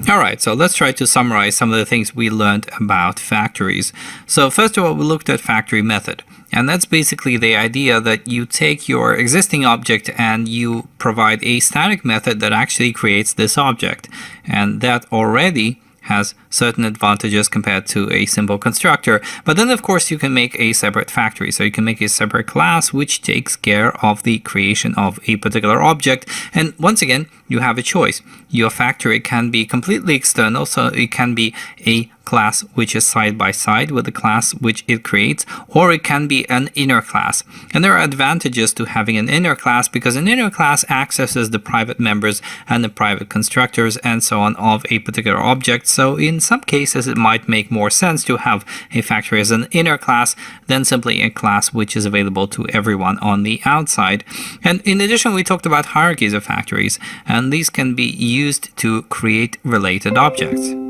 All right, so let's try to summarize some of the things we learned about factories. So first of all, we looked at factory method. And that's basically the idea that you take your existing object and you provide a static method that actually creates this object. And that already has certain advantages compared to a simple constructor. But then, of course, you can make a separate factory. So you can make a separate class which takes care of the creation of a particular object. And once again, you have a choice. Your factory can be completely external, so it can be a class which is side by side with the class which it creates, or it can be an inner class. And there are advantages to having an inner class because an inner class accesses the private members and the private constructors and so on of a particular object. So in some cases, it might make more sense to have a factory as an inner class than simply a class which is available to everyone on the outside. And in addition, we talked about hierarchies of factories, and these can be used to create related objects.